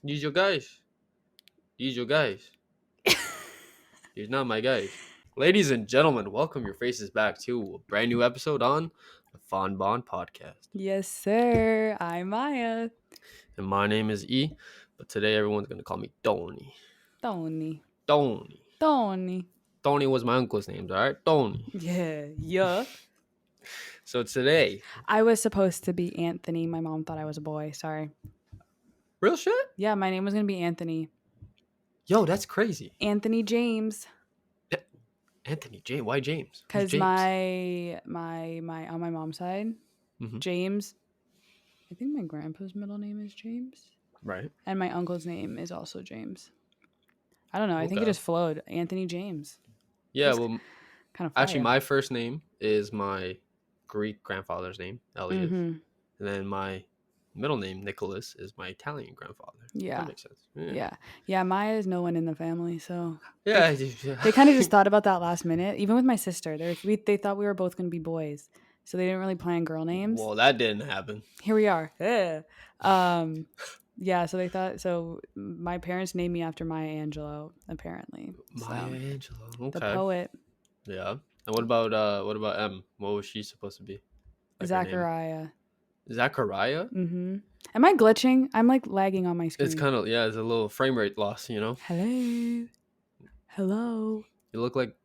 These your guys. These your guys. These not my guys. Ladies and gentlemen, welcome your faces back to a brand new episode on the Fawn Bond Podcast. Yes, sir. I'm Maya. And my name is E, but today everyone's going to call me Tony. Tony. Tony. Tony. Tony was my uncle's name, all right? Tony. Yeah. So today, I was supposed to be Anthony. My mom thought I was a boy. Sorry. real shit? Yeah, my name was going to be Anthony. Yo, that's crazy. Anthony James. Anthony, James. Why James? Who's Because James? my on my mom's side, James, I think my grandpa's middle name is James. Right. And my uncle's name is also James. I don't know. I think it Okay. just flowed. Anthony James. Yeah, That's well, kind of actually, my first name is my Greek grandfather's name, Elias. Mm-hmm. And then my middle name, Nicholas, is my Italian grandfather. Yeah. That makes sense. Yeah. Maya is no one in the family, so Yeah. they kind of just thought about that last minute. Even with my sister, they thought we were both going to be boys, so they didn't really plan girl names. Well, that didn't happen. Here we are. Yeah. So they thought. So my parents named me after Maya Angelou, apparently. Maya Angelou. Okay. The poet. Yeah. And what about M? What was she supposed to be? Like her name? Zachariah. Zachariah? Mm-hmm. Am I glitching? I'm like lagging on my screen. It's kind of it's a little frame rate loss, you know. Hello. You look like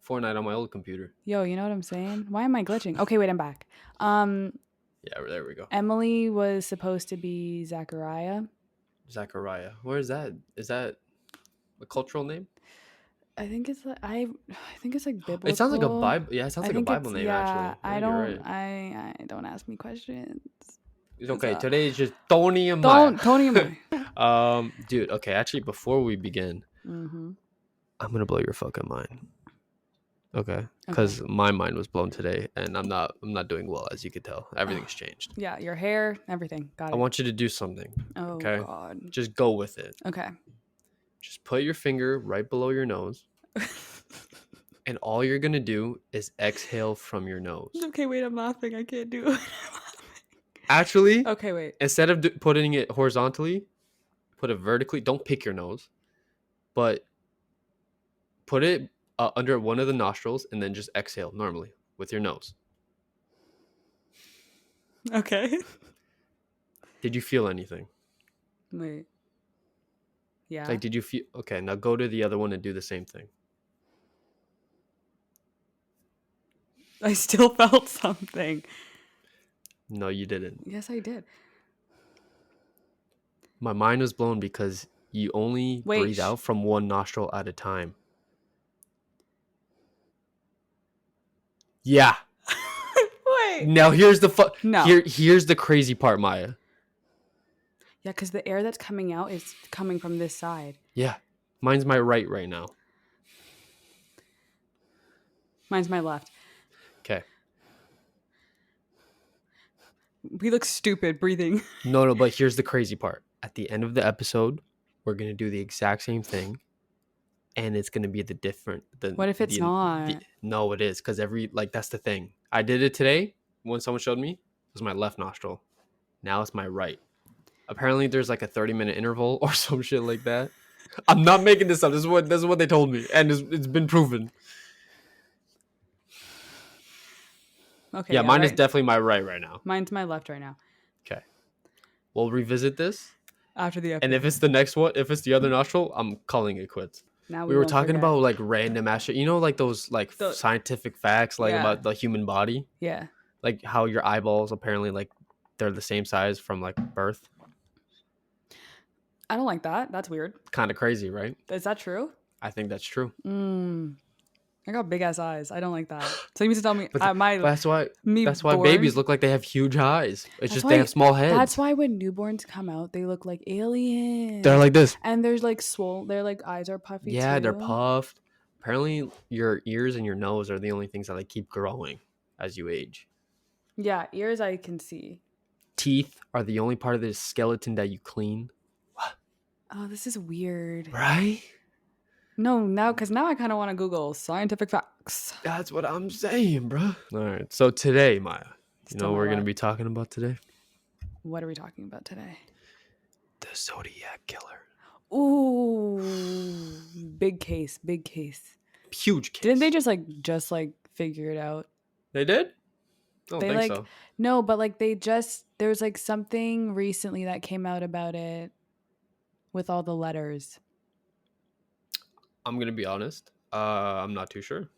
Fortnite on my old computer. Yo, you know what I'm saying? Why am I glitching? Okay, wait, I'm back. Yeah, there we go. Emily was supposed to be Zachariah. Zachariah. Where is that? Is that a cultural name? I think it's like I think it's like biblical. It sounds like a Bible. Yeah, it sounds like a Bible name actually. I don't. I don't ask me questions. It's okay. Today is just Tony and Maya. Tony and Maya. Dude. Okay, actually, before we begin, mm-hmm. I'm gonna blow your fucking mind. Okay, because my mind was blown today, and I'm not doing well, as you can tell. Everything's changed. Yeah, your hair, everything. Got it. I want you to do something. Oh okay? God. Just go with it. Okay. Just put your finger right below your nose. And all you're going to do is exhale from your nose. Okay, wait, I'm laughing. I can't do it. Actually, okay, wait. Instead of putting it horizontally, put it vertically. Don't pick your nose, but put it under one of the nostrils and then just exhale normally with your nose. Okay. Did you feel anything? Wait. Yeah. Like, did you feel... Okay, now go to the other one and do the same thing. I still felt something. No, you didn't. Yes, I did. My mind was blown because you only breathe out from one nostril at a time. Yeah. Wait. Now here's the No. Here's the crazy part, Maya. Yeah, because the air that's coming out is coming from this side. Yeah. Mine's my right now. Mine's my left. Okay. We look stupid breathing. No, but here's the crazy part. At the end of the episode, we're going to do the exact same thing. And it's going to be what if it's not? No, it is. Because that's the thing. I did it today when someone showed me. It was my left nostril. Now it's my right. Apparently there's like a 30-minute interval or some shit like that. I'm not making this up. This is what they told me. And it's been proven. Okay. Yeah, mine is definitely my right now. Mine's my left right now. Okay. We'll revisit this after the episode. And if it's the next one, if it's the other nostril, I'm calling it quits. Now we were talking about like random ass shit. You know, like those like scientific facts like about the human body? Yeah. Like how your eyeballs apparently like they're the same size from like birth. I don't like that. That's weird. Kind of crazy, right? Is that true? I think that's true. I got big ass eyes. I don't like that. So you mean to tell me that's why babies look like they have huge eyes. It's just they have small heads. That's why when newborns come out, they look like aliens. They're like this. And there's like their like eyes are puffy. Yeah, too. They're puffed. Apparently your ears and your nose are the only things that like keep growing as you age. Yeah, ears I can see. Teeth are the only part of the skeleton that you clean. What? Oh, this is weird. Right? No, because now I kind of want to Google scientific facts. That's what I'm saying, bro. All right. So today, Maya, you know what we're going to be talking about today? What are we talking about today? The Zodiac Killer. Ooh, big case, big case. Huge case. Didn't they just figure it out? They did? I don't They think so. no, but there's something recently that came out about it with all the letters. I'm gonna be honest. I'm not too sure.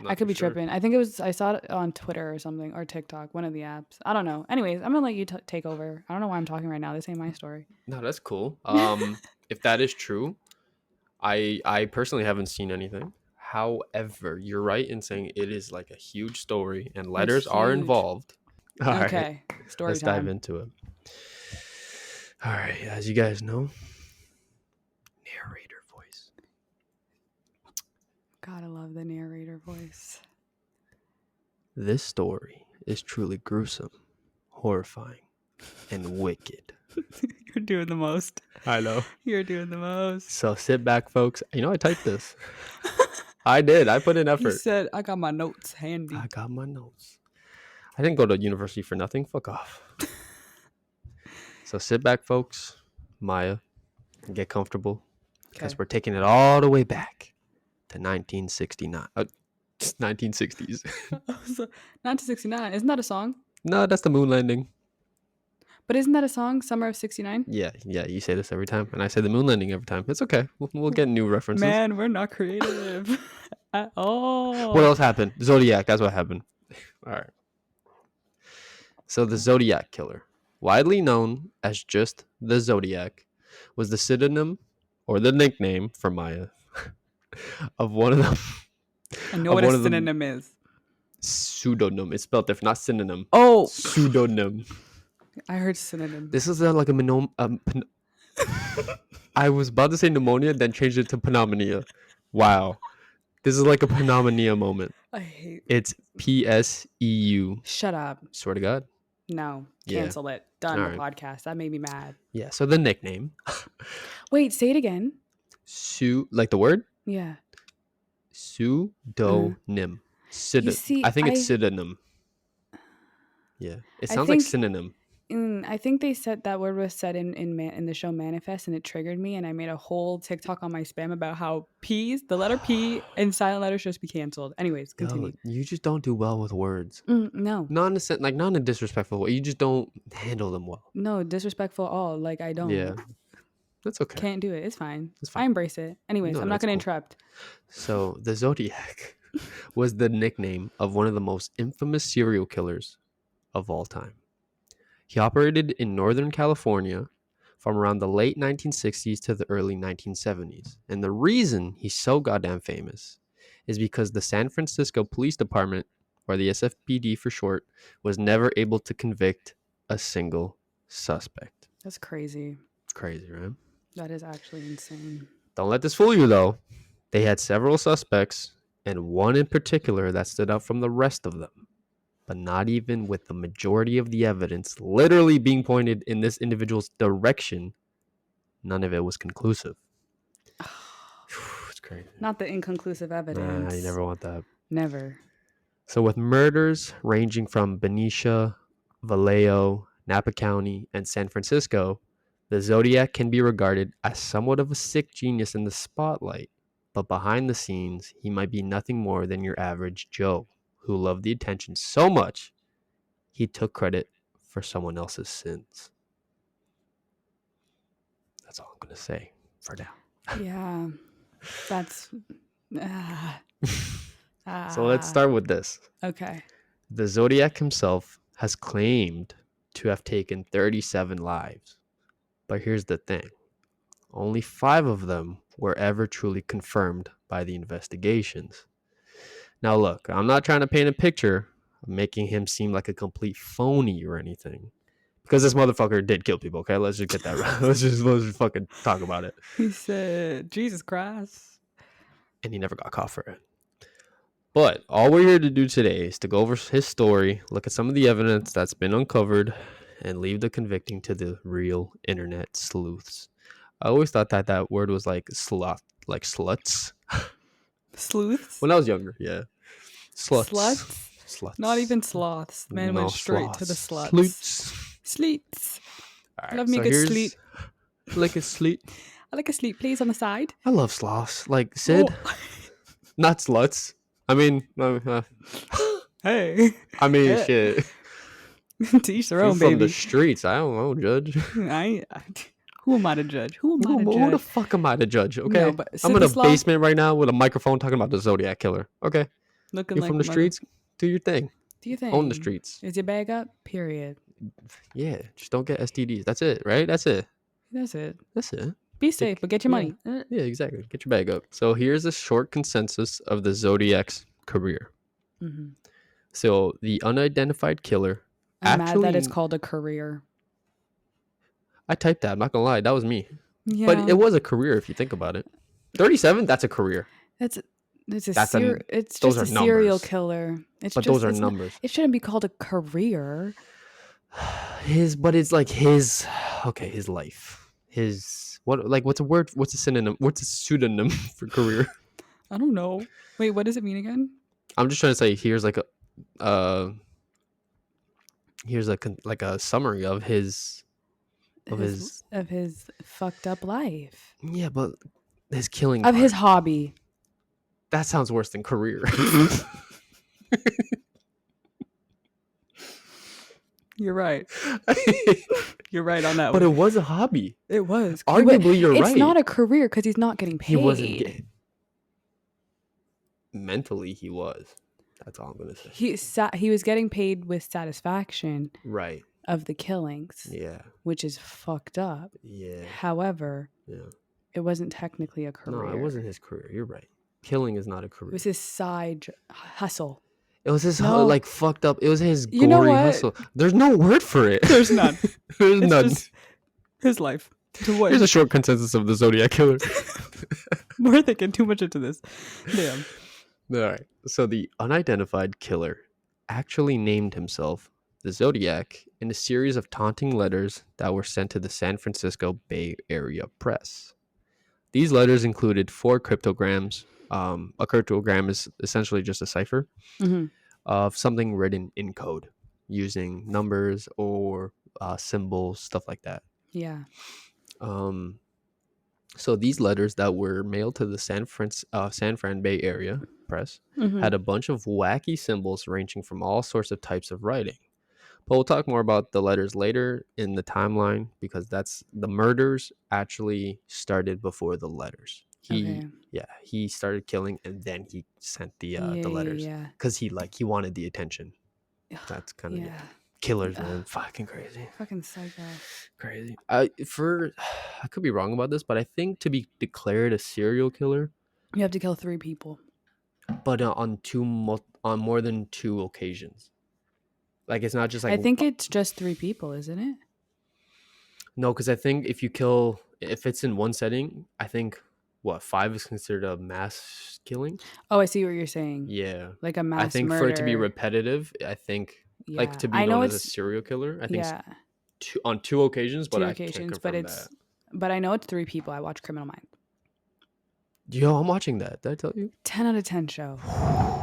I could be tripping. I think I saw it on Twitter or something, or TikTok, one of the apps. I don't know. Anyways, I'm gonna let you take over. I don't know why I'm talking right now. This ain't my story. No, that's cool. If that is true, I personally haven't seen anything. However, you're right in saying it is like a huge story and letters are involved. All okay, right, story let's time. dive into it. All right, as you guys know, narrator voice. Gotta love the narrator voice. This story is truly gruesome, horrifying, and wicked. You're doing the most. I know. You're doing the most. So sit back, folks. You know, I typed this. I did. I put in effort. He said, I got my notes handy. I got my notes. I didn't go to university for nothing. Fuck off. So sit back, folks. Maya, and get comfortable. Because we're taking it all the way back to 1969. 1960s. 1969. Isn't that a song? No, that's the moon landing. But isn't that a song, Summer of 69? Yeah, you say this every time. And I say the moon landing every time. It's okay. We'll get new references. Man, we're not creative at all. What else happened? Zodiac, that's what happened. All right. So the Zodiac Killer, widely known as just the Zodiac, was the pseudonym or the nickname for Maya of one of them. I know what a synonym is. Pseudonym. It's spelled different, not synonym. Oh. Pseudonym. I heard synonym. This is like a I was about to say pneumonia, then changed it to pneumonia. Wow. This is like a pneumonia moment. I hate It's PSEU. Shut up. Swear to God. No. Cancel it. Done the podcast. That made me mad. Yeah, so the nickname. Wait, say it again. Like the word? Yeah. Pseudonym. I think it's pseudonym. Yeah. It sounds like synonym. I think they said that word was said in the show Manifest, and it triggered me, and I made a whole TikTok on my spam about how the letter P and silent letters should be canceled. Anyways, continue. You just don't do well with words. No. Not in a sense, not in a disrespectful way. You just don't handle them well. No, disrespectful at all. Like, I don't. Yeah. That's okay. Can't do it. It's fine. I embrace it. Anyways, I'm not going to interrupt. So the Zodiac was the nickname of one of the most infamous serial killers of all time. He operated in Northern California from around the late 1960s to the early 1970s. And the reason he's so goddamn famous is because the San Francisco Police Department, or the SFPD for short, was never able to convict a single suspect. That's crazy. It's crazy, right? That is actually insane. Don't let this fool you, though. They had several suspects, and one in particular that stood out from the rest of them. But not even with the majority of the evidence literally being pointed in this individual's direction, none of it was conclusive. It's crazy. Not the inconclusive evidence. Nah, you never want that. Never. So with murders ranging from Benicia, Vallejo, Napa County, and San Francisco, the Zodiac can be regarded as somewhat of a sick genius in the spotlight. But behind the scenes, he might be nothing more than your average Joe, who loved the attention so much, he took credit for someone else's sins. That's all I'm going to say for now. Yeah. That's... So let's start with this. Okay. The Zodiac himself has claimed to have taken 37 lives. But here's the thing. Only 5 of them were ever truly confirmed by the investigations. Now, look, I'm not trying to paint a picture of making him seem like a complete phony or anything. Because this motherfucker did kill people, okay? Let's just get that right. Let's just fucking talk about it. He said, Jesus Christ. And he never got caught for it. But all we're here to do today is to go over his story, look at some of the evidence that's been uncovered, and leave the convicting to the real internet sleuths. I always thought that word was like sloth, like sluts. Sleuths? When I was younger, yeah. Sluts? Not even sloths. Man went straight to the sluts. Sleuths. Sleets. All right, Love me a good sleet. Like a sleep. I like a sleep, please, on the side. I love sloths. Like Sid, Oh. not sluts. I mean, Hey. I mean, Eh. shit. To each their If you're own, from the baby. streets, I don't judge. Who am I to judge? Who am I to Who the judge? fuck am I to judge? No, Okay, but I'm Sid in the a Sloth basement right now with a microphone talking about the Zodiac Killer. Okay, looking you're like from a the mother. streets. Do your thing. Do you Own the think? streets. Is your bag up? Period. Yeah, just don't get STDs. That's it, right? That's it. That's it. That's it. Be safe, but get your Yeah, money. yeah, exactly. Get your bag up. So here's a short consensus of the Zodiac's career. Mm-hmm. So the unidentified killer I'm mad that it's actually, called a career. I typed that. I'm not gonna lie, that was me. But Yeah, it was a career if you think about it. 37, that's a career. it's That's a. it's Those just are a serial numbers. killer. But those are It's not. numbers. It shouldn't be called a career. But it's like his. Okay, his life. His what? Like what's a word? What's a synonym? What's a pseudonym for career? I don't know. Wait, what does it mean again? I'm just trying to say. Uh, here's like a summary of his. Of his fucked up life. Yeah, but his killing Of part. his hobby. That sounds worse than career. You're right. You're right on that But one. it was a hobby. It was. Arguably, you're it's right. not a career because he's not getting paid. He wasn't getting. Mentally, he was. That's all I'm gonna say. He was getting paid with satisfaction Right. of the killings, Yeah. which is fucked up. Yeah. However, Yeah. it wasn't technically a No, career. it wasn't his career. You're right. Killing is not a It career. was his side hustle. It was his No. like fucked up. It was his You know gory what? hustle. There's no word for it. There's none. There's It's none. just his life. To what? Here's a short consensus of the Zodiac Killer. We're thinking too much into this. Damn. All right. So the unidentified killer actually named himself the Zodiac in a series of taunting letters that were sent to the San Francisco Bay Area press. These letters included 4 cryptograms. A cryptogram is essentially just a cipher Mm-hmm. of something written in code using numbers or symbols, stuff like that. Yeah. So these letters that were mailed to the San Fran Bay Area press Mm-hmm. had a bunch of wacky symbols ranging from all sorts of types of writing. But we'll talk more about the letters later in the timeline because that's the murders actually started before the letters. He started killing and then he sent the letters because he wanted the attention. That's kind of killers, man. Fucking crazy. Fucking psycho. Crazy. I could be wrong about this, but I think to be declared a serial killer, You have to kill 3 people. but on more than 2 occasions. Like it's not just like I think it's just 3 people, isn't it? No, because I think if it's in one setting, I think 5 is considered a mass killing. Oh, I see what you're saying. Yeah, Like a mass I think murder. for it to be repetitive, I think like to be known as a serial killer, I think on 2 occasions, but I can't confirm that. But I know it's 3 people. I watch Criminal Minds. Yo, I'm watching that. Did I tell you? 10 out of 10 show.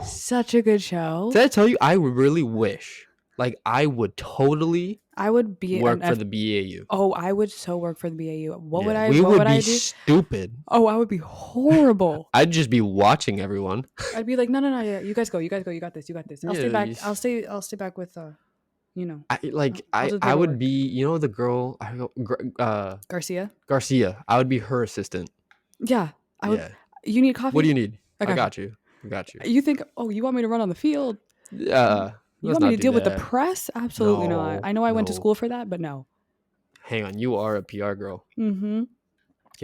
Such a good show. Did I tell you? I really wish. Like I would totally. I would be work for the BAU. Oh, I would so work for the BAU. What would I? We would be do? stupid. Oh, I would be horrible. I'd just be watching everyone. I'd be like, no, yeah, you guys go. You got this. I'll stay back. I'll stay back with I would be, the girl, Garcia. I would be her assistant. Yeah, I would. You need coffee? What do you need? I got you. You think? Oh, you want me to run on the field? Yeah. You want me to deal with the press? Absolutely not. I know I went to school for that, but no. Hang on, you are a PR girl. Mm-hmm.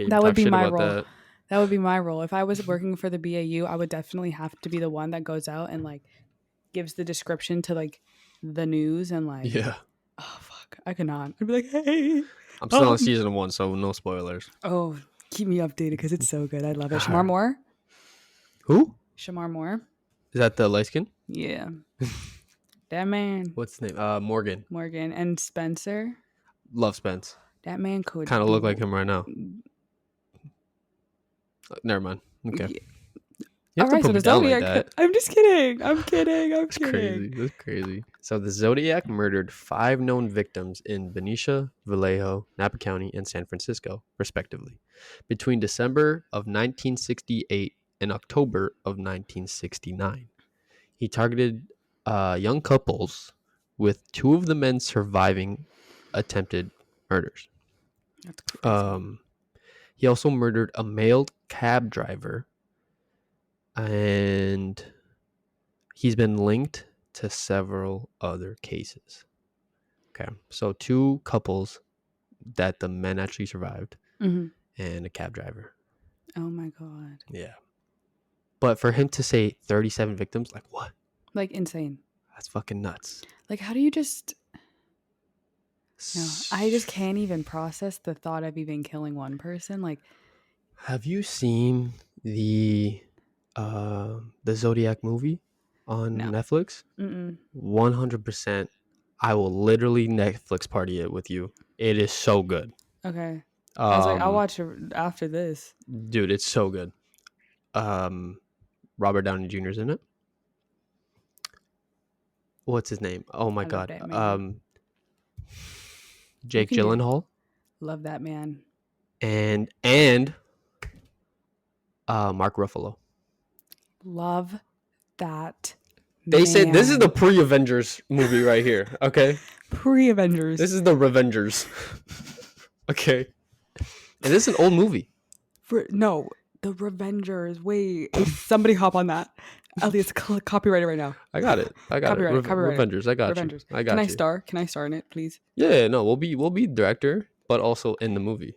That would be my role. That would be my role. If I was working for the BAU, I would definitely have to be the one that goes out and gives the description to the news and Yeah. Oh fuck, I could not. I'd be like, hey. I'm still on season 1, so no spoilers. Oh, keep me updated because it's so good. I love it. Shamar Moore. Who? Shamar Moore. Is that the light skin? Yeah. That man. What's his name? Morgan. And Spencer. Love Spence. That man could kind of look like him right now. Never mind. Okay. You All have to right, put so me the down like Zodiac. that. I'm just kidding. I'm kidding. I'm That's kidding. crazy. That's crazy. So the Zodiac murdered 5 known victims in Benicia, Vallejo, Napa County, and San Francisco, respectively, between December of 1968 and October of 1969. He targeted young couples, with 2 of the men surviving attempted murders. That's crazy. Um, he also murdered a male cab driver, and he's been linked to several other cases. Okay, so 2 couples that the men actually survived, Hmm. and a cab driver. Oh my god. Yeah, but for him to say 37 victims, like what? Like insane. That's fucking nuts. Like how do you just no, I just can't even process the thought of even killing one person. Like Have you seen the the Zodiac movie on no. Netflix? Mm-mm. 100%. I will literally Netflix party it with you. It is so good. Okay. I was like, I'll Um, watch it after this. dude, it's so good. Um, Robert Downey Jr.'s in it. What's his name? Oh my I love god. that man. You Jake can do it. Gyllenhaal Love that man. and Mark Ruffalo. Love that They said this is the man. pre-Avengers movie right here. Okay, Pre-Avengers. this is the Revengers. Okay, and this is an old movie. No, the Revengers. Wait, somebody hop on that. Elliot's copyright it right now. I got it. I got it. Copyright it. Copyright it. Revengers. I got you. Revengers. I Can I got you. star? Can I star in it, please? Yeah, no, we'll be director, but also in the movie.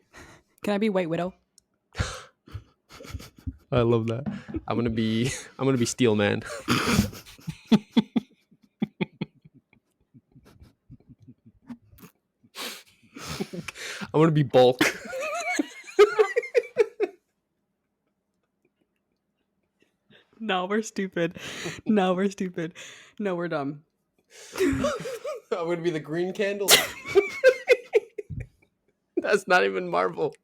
Can I be White Widow? I love that. I'm gonna be Steel Man. I'm gonna be Bulk. No, we're stupid. No, we're stupid. No, we're dumb. I'm gonna be the Green Candle. That's not even Marvel.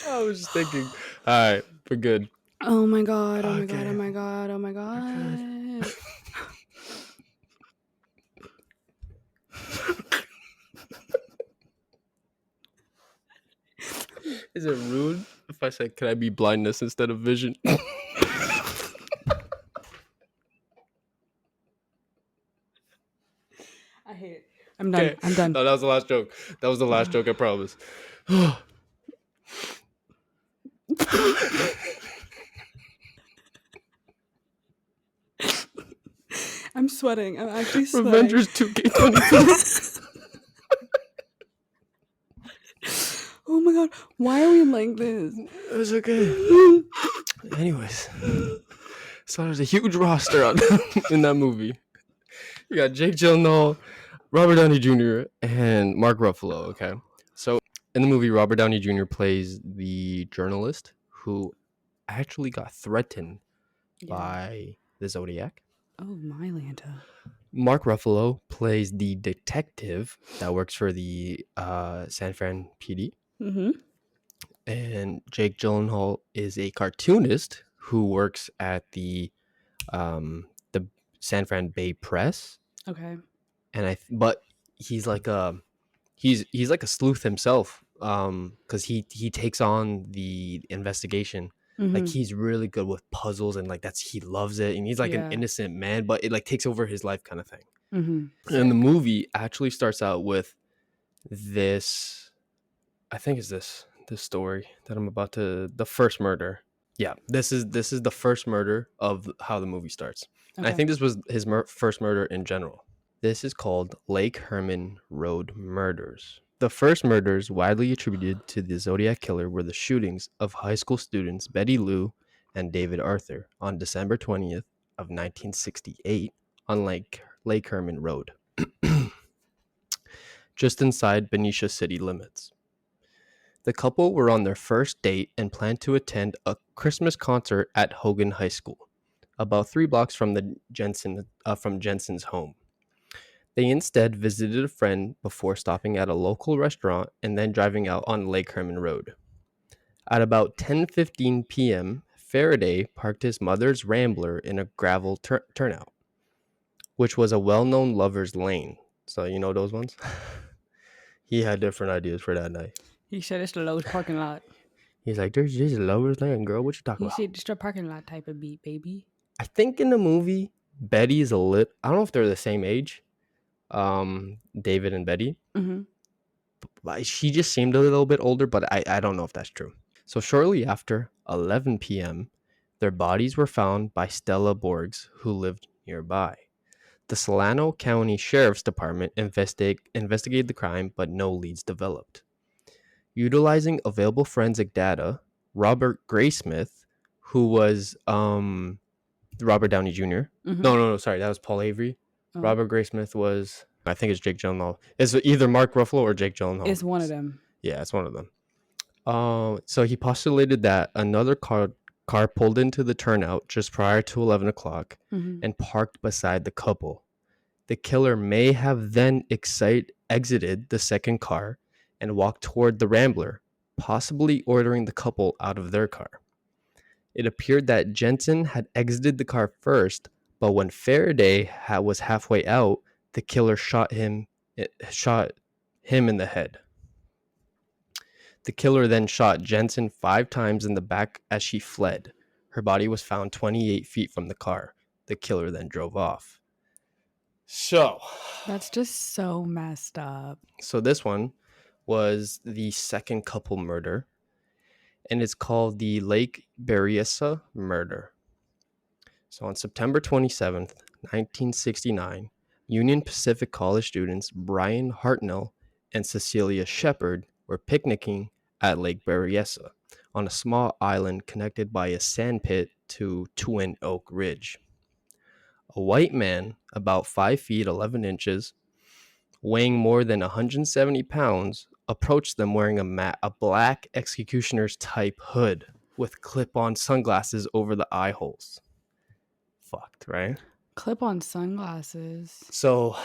I was just thinking. All right, we're good. Oh my god. Oh my god. Okay. Oh my god. Oh my god. Is it rude if I say, "Can I be blindness instead of vision"? I hate it. I'm done. Okay. I'm done. No, that was the last joke. That was the last joke. I promise. I'm sweating. I'm actually sweating. Avengers 2K22. Oh my god. Why are we like this? It was okay. Anyways, so there's a huge roster on in that movie. You got Jake Gyllenhaal, Robert Downey Jr., and Mark Ruffalo. Okay, so in the movie, Robert Downey Jr. plays the journalist who actually got threatened Yeah. by the Zodiac. Oh my Lanta. Mark Ruffalo plays the detective that works for the San Fran PD. Mm-hmm. And Jake Gyllenhaal is a cartoonist who works at the San Fran Bay Press. Okay. And but he's like he's like a sleuth himself, because he takes on the investigation. Like Mm-hmm. he's really good with puzzles, and like he loves it, and he's like an Yeah. innocent man, but it like takes over his life kind of thing. Mm-hmm. And the movie actually starts out with this, I think is this story that I'm about to, the first murder. Yeah, this is the first murder of how the movie starts. And I Okay. think this was his first murder in general. This is called Lake Herman Road Murders. The first murders widely attributed to the Zodiac Killer were the shootings of high school students Betty Lou and David Arthur on December 20th of 1968 on Lake Herman Road, just inside Benicia city limits. The couple were on their first date and planned to attend a Christmas concert at Hogan High School, about 3 blocks from Jensen's home. They instead visited a friend before stopping at a local restaurant and then driving out on Lake Herman Road. At about 10:15 p.m., Faraday parked his mother's Rambler in a gravel turnout, which was a well-known lover's lane. So you know those ones? He had different ideas for that night. He said it's the Lowe's parking lot. He's like, there's just a lover's lane, girl. What you talking He about? said it's the parking lot type of beat, baby. I think in the movie, Betty's a lit. I don't know if they're the same age, David and Betty. Mm-hmm. But she just seemed a little bit older, but I don't know if that's true. So shortly after 11 p.m., their bodies were found by Stella Borgs, who lived nearby. The Solano County Sheriff's Department investigated the crime, but no leads developed. Utilizing available forensic data, Robert Graysmith, who was Robert Downey Jr. Mm-hmm. No, sorry, that was Paul Avery. Oh. Robert Graysmith was, I think it's Jake Gyllenhaal. It's either Mark Ruffalo or Jake Gyllenhaal. It's one of them. Yeah, it's one of them. So he postulated that another car pulled into the turnout just prior to 11 o'clock and parked beside the couple. The killer may have then exited the second car and walked toward the Rambler, possibly ordering the couple out of their car. It appeared that Jensen had exited the car first, but when Faraday was halfway out, the killer shot him in the head. The killer then shot Jensen 5 times in the back as she fled. Her body was found 28 feet from the car. The killer then drove off. So that's just so messed up. So this one was the second couple murder, and it's called the Lake Berryessa murder. So on September 27th, 1969, Union Pacific College students Brian Hartnell and Cecilia Shepard were picnicking at Lake Berryessa on a small island connected by a sand pit to Twin Oak Ridge. A white man, about 5 feet 11 inches, weighing more than 170 pounds, approached them wearing a black executioner's type hood with clip-on sunglasses over the eye holes. Fucked, right? Clip-on sunglasses. So,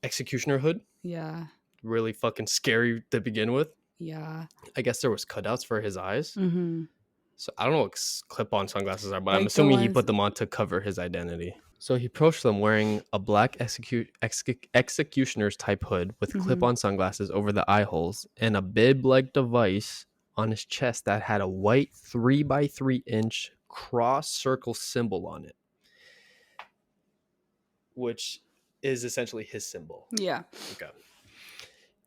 executioner hood? Yeah. Really fucking scary to begin with. Yeah. I guess there was cutouts for his eyes. Mm-hmm. So I don't know what clip-on sunglasses are, but Like I'm assuming he put them on to cover his identity. So he approached them wearing a black executioner's type hood with clip-on sunglasses over the eye holes and a bib-like device on his chest that had a white 3x3 inch cross circle symbol on it, which is essentially his symbol. Yeah. Okay.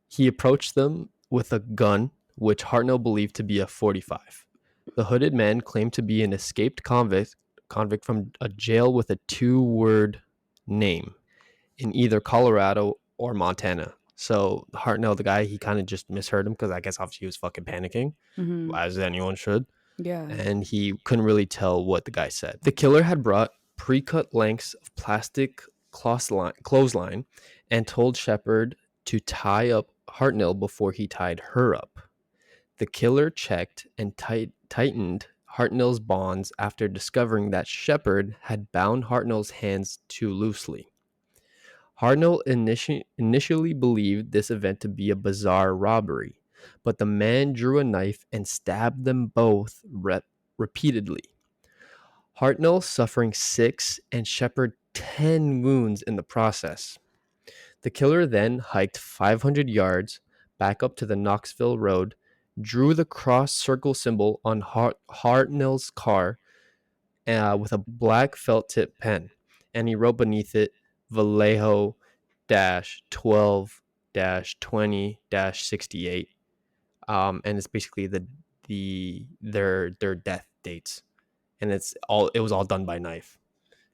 He approached them with a gun, which Hartnell believed to be a .45. The hooded man claimed to be an escaped convict from a jail with a 2-word name in either Colorado or Montana. So Hartnell, the guy, he kind of just misheard him because I guess obviously he was fucking panicking, as anyone should. Yeah. And he couldn't really tell what the guy said. The killer had brought pre-cut lengths of plastic clothesline and told Shepard to tie up Hartnell before he tied her up. The killer checked and tightened Hartnell's bonds after discovering that Shepard had bound Hartnell's hands too loosely. Hartnell initially believed this event to be a bizarre robbery, but the man drew a knife and stabbed them both repeatedly. Hartnell suffering 6 and Shepard 10 wounds in the process. The killer then hiked 500 yards back up to the Knoxville Road, drew the cross circle symbol on Hartnell's car with a black felt tip pen, and he wrote beneath it Vallejo 12-20-68, and it's basically their death dates, and it was all done by knife.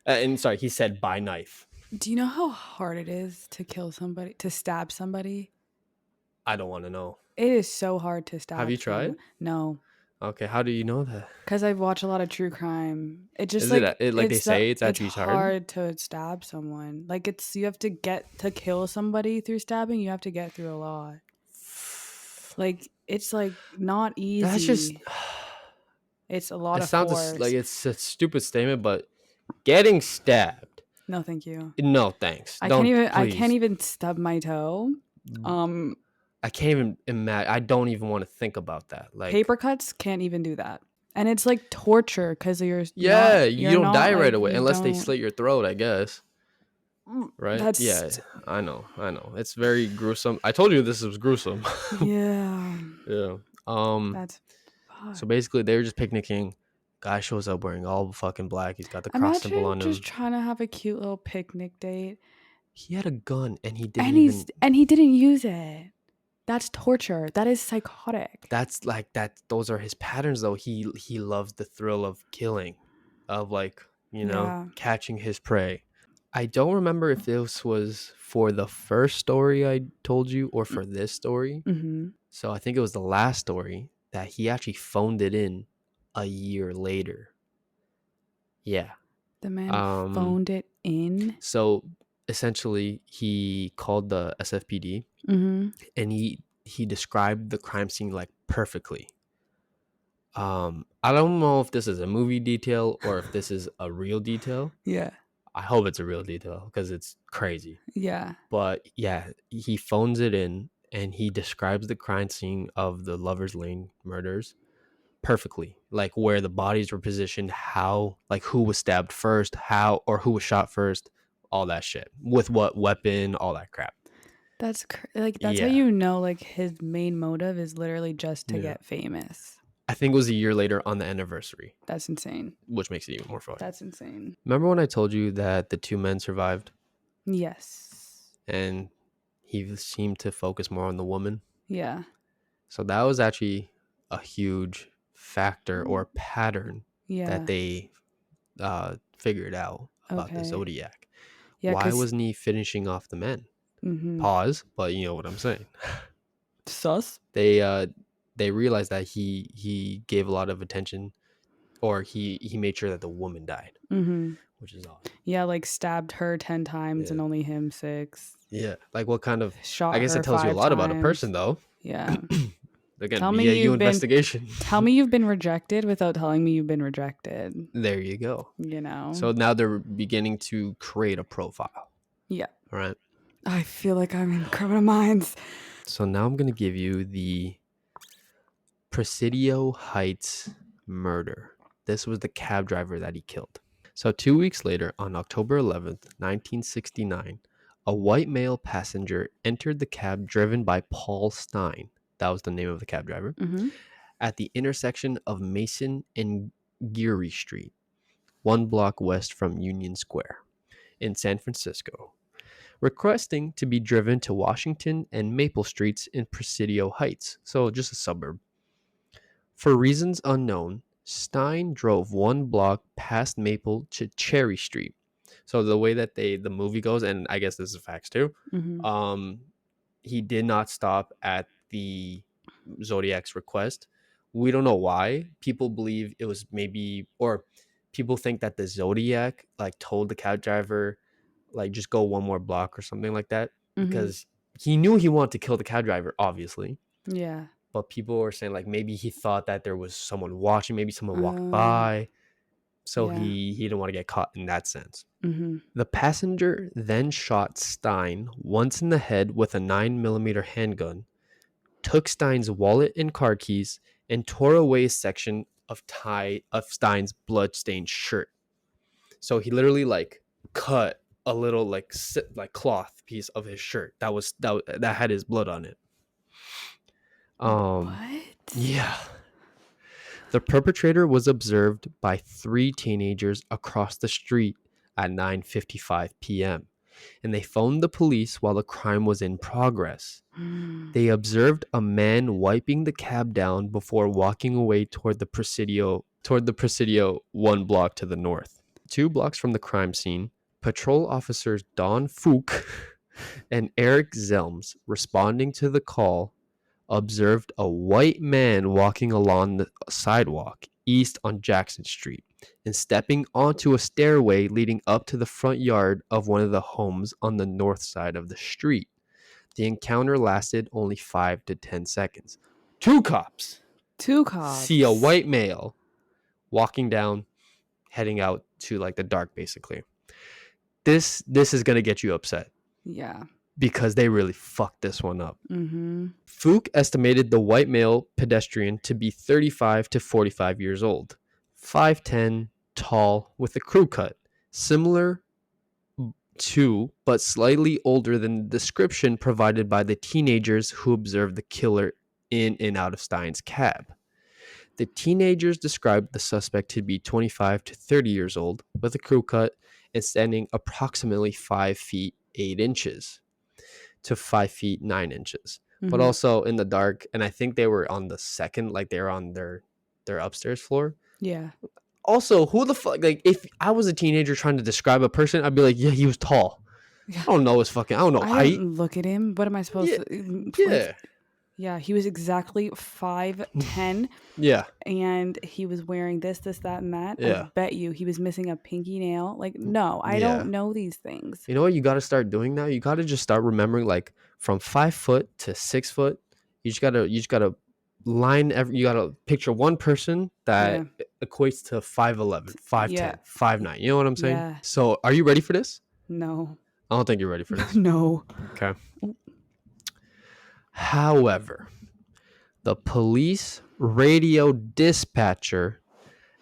And sorry, he said by knife. Do you know how hard it is to kill somebody, to stab somebody? I don't want to know. It is so hard to stab. Have you tried? No. Okay, how do you know that? Because I've watched a lot of true crime. It just Is it like they say it's actually hard to stab someone. Like you have to get to kill somebody through stabbing. You have to get through a lot. Like it's like not easy. That's just. It's a lot of force. It sounds like it's a stupid statement, but getting stabbed. No, thank you. No, thanks. I can't even stub my toe. I can't even imagine. I don't even want to think about that. Like, Paper cuts can't even do that. And it's like torture because yeah, you you're don't not die right like, away you unless they don't, slit your throat, I guess. Right? that's, Yeah, I know. I know. It's very gruesome. I told you this was gruesome. yeah, Yeah. Um. that's So fuck. basically, they were just picnicking. Guy shows up wearing all fucking black. He's got the cross symbol Imagine on just him. trying to have a cute little picnic date He had a gun, and he didn't and even. he didn't use it. That's torture. That is psychotic. That's like that. Those are his patterns, though. He loves the thrill of killing, of like Yeah. catching his prey. I don't remember if this was for the first story I told you or for this story. Mm-hmm. So I think it was the last story that he actually phoned it in a year later. Yeah. The man Um. phoned it in. So essentially, he called the SFPD Mm-hmm. and he described the crime scene like perfectly. I don't know if this is a movie detail or if this is a real detail. Yeah. I hope it's a real detail because it's crazy. Yeah. But yeah, he phones it in and he describes the crime scene of the Lovers Lane murders perfectly. Like where the bodies were positioned, how, like who was stabbed first, how, or who was shot first, all that shit. With what weapon, all that crap. That's how Yeah. you know like his main motive is literally just to Yeah. get famous. I think it was a year later on the anniversary, That's insane. which makes it even more funny. That's insane. Remember when I told you that the two men survived Yes. and he seemed to focus more on the woman? Yeah. So that was actually a huge factor or pattern that Yeah. they figured out about the Okay. Zodiac. Yeah, Why cuz wasn't he finishing off the men? mhm. Pause, but you know what I'm saying. Sus? They realized that he gave a lot of attention, or he made sure that the woman died, Mhm. which is awesome. Yeah, like stabbed her 10 times Yeah. and only him 6. Yeah. Like what kind of, I Shot guess it her tells you a 5 lot about a person times. though. Yeah. Again, Tell me BAU you've been investigation. tell me you've been rejected without telling me you've been rejected, There you go. you know? So now they're beginning to create a profile. Yeah. All right. I feel like I'm in Criminal Minds. So now I'm going to give you the Presidio Heights murder. This was the cab driver that he killed. So 2 weeks later, on October 11th, 1969, a white male passenger entered the cab driven by Paul Stein. That was the name of the cab driver. Mhm. At the intersection of Mason and Geary Street, 1 block west from Union Square in San Francisco, requesting to be driven to Washington and Maple Streets in Presidio Heights, so just a suburb. For reasons unknown, Stein drove 1 block past Maple to Cherry Street. So the way that the movie goes, and I guess this is facts too, Mhm. um, he did not stop at the Zodiac's request. We don't know why. People believe it was maybe, or people think that the Zodiac like told the cab driver like just go 1 more block or something like that, Mhm. because he knew he wanted to kill the cab driver, obviously. Yeah. But people were saying like maybe he thought that there was someone watching, maybe someone walked Oh. by, so Yeah. he didn't want to get caught in that sense. Mhm. The passenger then shot Stein once in the head with a 9mm handgun, took Stein's wallet and car keys, and tore away a section of Stein's blood-stained shirt. So he literally like cut a little like cloth piece of his shirt that had his blood on it. What? Yeah. The perpetrator was observed by 3 teenagers across the street at 9:55 p.m. and they phoned the police while the crime was in progress. Mm. They observed a man wiping the cab down before walking away toward the Presidio 1 block to the north. 2 blocks from the crime scene, patrol officers Don Fook and Eric Zelms, responding to the call, observed a white man walking along the sidewalk east on Jackson Street and stepping onto a stairway leading up to the front yard of one of the homes on the north side of the street. The encounter lasted only 5 to 10 seconds. 2 cops 2 see a cops. white male walking down, heading out to like the dark, basically. This is gonna get you upset. Yeah. because they really fucked this one up. Mm-hmm. Fook estimated the white male pedestrian to be 35 to 45 years old, 5'10", tall, with a crew cut, similar to but slightly older than the description provided by the teenagers who observed the killer in and out of Stein's cab. The teenagers described the suspect to be 25 to 30 years old, with a crew cut and standing approximately 5 feet 8 inches to 5 feet 9 inches, but Mm-hmm. also in the dark. And I think they were on the second, like they were on their upstairs floor. Yeah. Also, who the fuck, like if I was a teenager trying to describe a person, I'd be like, yeah, he was tall. Yeah. I don't know his fucking, I don't know I height. didn't look at him. What am I supposed Yeah, to? Like, yeah, yeah, he was exactly 5'10", yeah, and he was wearing this, that, and that. I yeah, bet you he was missing a pinky nail. Like, no, I yeah. don't know these things. You know what you got to start doing now? You got to just start remembering, like from 5 foot to 6 foot. You just gotta you gotta picture one person Yeah. that equates to 5'11", Yeah. 5'10", 5'9". You know what I'm saying? Yeah. So are you ready for this? No. I don't think you're ready for this. No. Okay. However, the police radio dispatcher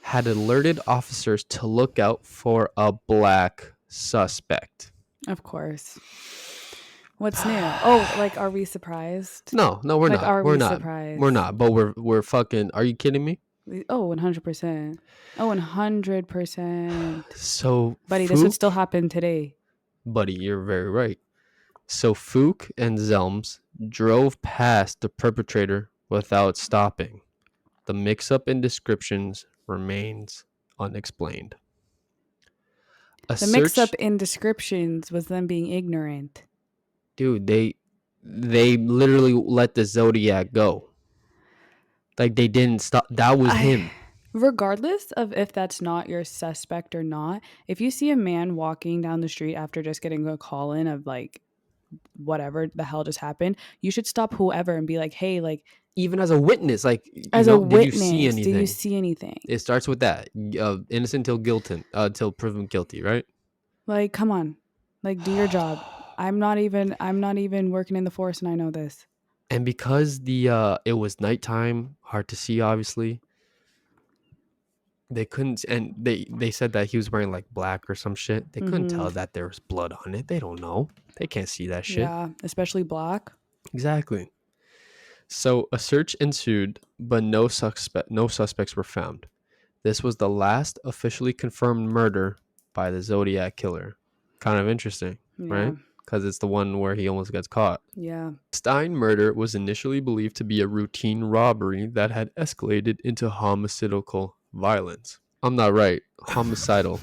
had alerted officers to look out for a black suspect. Of course. What's new? Oh, like, are we surprised? No, no, we're Like, not. are We're we not. We're surprised? not. But we're fucking. Are you kidding me? Oh, 100%. Oh, 100%. So Buddy, this would Fook, still happen today. buddy, you're very right. So Fook and Zelms drove past the perpetrator without stopping. The mix-up in descriptions remains unexplained. A The mix up search, in descriptions was them being ignorant. dude. They literally let the Zodiac go. Like they didn't stop. That was him. Regardless of if that's not your suspect or not, if you see a man walking down the street after just getting a call in of like whatever the hell just happened, you should stop whoever and be like, hey, like, Even as a witness, like as a did you see witness, do you anything? see anything? It starts with that innocent till guilty, till proven guilty, right? Like, come on, like, do your job. I'm not even working in the force, and I know this. And because it was nighttime, hard to see, obviously, they couldn't. And they said that he was wearing like black or some shit. They couldn't Mm-hmm. tell that there was blood on it. They don't know. They can't see that shit. Yeah, especially black. Exactly. So a search ensued, but no suspects were found. This was the last officially confirmed murder by the Zodiac Killer. Kind of interesting, Yeah, right? Because it's the one where he almost gets caught. yeah. Stein murder was initially believed to be a routine robbery that had escalated into homicidal violence. I'm not right. Homicidal.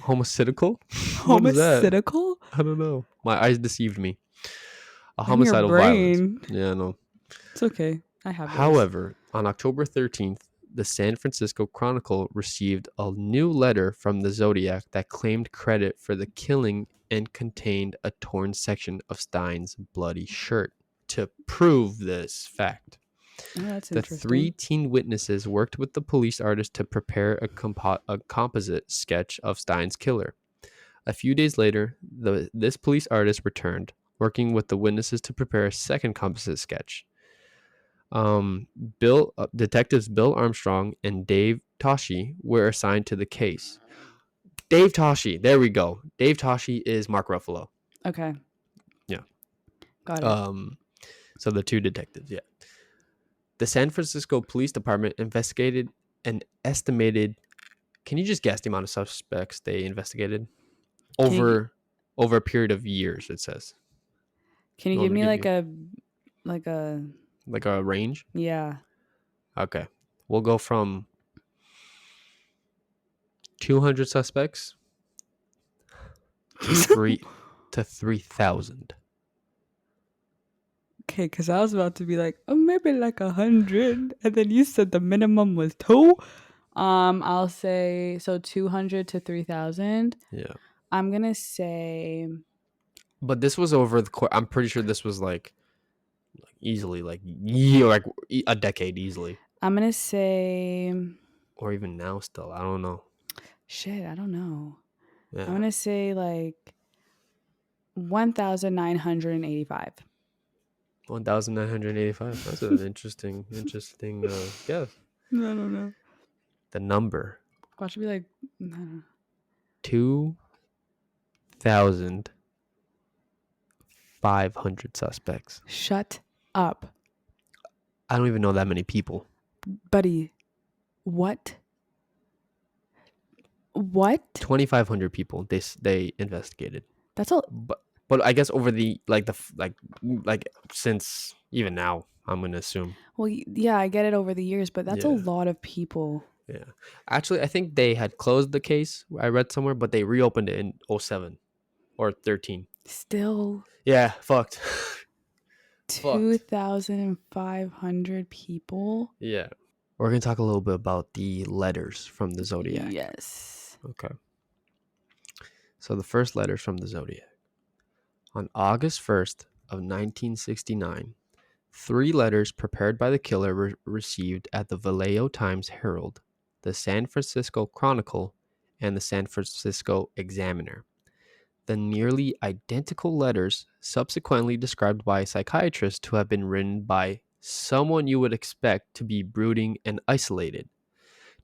Homicidal? What is that? Homicidal I don't know. My eyes deceived me. A in your homicidal violence. brain. Yeah, no. It's okay. I have those. However, on October 13th, the San Francisco Chronicle received a new letter from the Zodiac that claimed credit for the killing and contained a torn section of Stein's bloody shirt. To prove this fact, Oh, that's the three interesting. teen witnesses worked with the police artist to prepare a composite sketch of Stein's killer. A few days later, this police artist returned, working with the witnesses to prepare a second composite sketch. Detectives Bill Armstrong and Dave Toshi were assigned to the case. Dave Toshi, there we go. Dave Toshi is Mark Ruffalo. Okay, Yeah. got it. So the two detectives, yeah. The San Francisco Police Department investigated an estimated. Can you just guess the amount of suspects they investigated Can you over a period of years? It says. can you You want give me to me give like you a like a range? yeah? Okay, we'll go from 200 suspects to 3,000. Okay, because I was about to be like, oh, maybe like 100, and then you said the minimum was 2. I'll say so 200 to 3,000. Yeah, I'm gonna say but this was over the course. I'm pretty sure this was like easily a decade easily, I'm gonna say or even now still. I don't know. shit. I don't know. I'm Yeah, gonna say like 1,985. 1,985. That's an interesting guess. I don't know. The number Watch it be like, I don't know. 2,500 suspects. Shut up, I don't even know that many people. buddy. What? What? 2,500 people they investigated. That's all. But I guess over the like since even now, I'm gonna assume. Well, yeah, I get it over the years, but that's a Yeah. lot of people. Yeah. Actually, I think they had closed the case. I read somewhere, but they reopened it in 07 or 13. Still, Yeah, fucked. Fucked. 2,500 people. Yeah. We're going to talk a little bit about the letters from the Zodiac. Yes. Okay. So the first letters from the Zodiac. On August 1st of 1969, 3 letters prepared by the killer were received at the Vallejo Times-Herald, the San Francisco Chronicle, and the San Francisco Examiner. The nearly identical letters, subsequently described by a psychiatrist to have been written by someone you would expect to be brooding and isolated,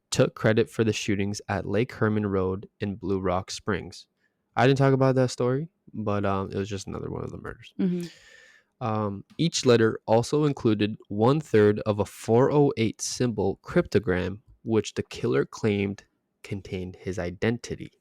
took credit for the shootings at Lake Herman Road in Blue Rock Springs. I didn't talk about that story, but it was just another one of the murders. Mm-hmm. Each letter also included 1/3 of a 408 symbol cryptogram, which the killer claimed contained his identity.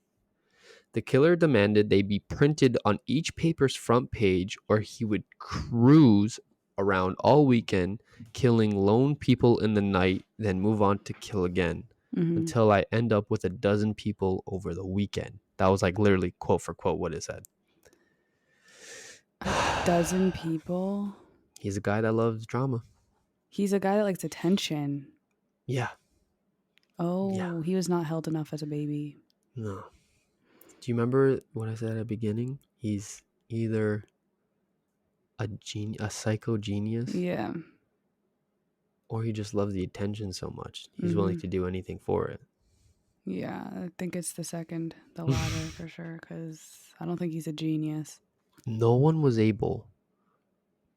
The killer demanded they be printed on each paper's front page, or he would cruise around all weekend, killing lone people in the night, then move on to kill again, until I end up with a dozen people over the weekend. That was like literally quote for quote what it said. A dozen people. He's a guy that loves drama. He's a guy that likes attention. Yeah. Oh, Yeah. he was not held enough as a baby. No. Do you remember what I said at the beginning? He's either a psycho genius, Yeah. or he just loves the attention so much he's willing to do anything for it. Yeah, I think it's the second, the latter for sure, because I don't think he's a genius. No one was able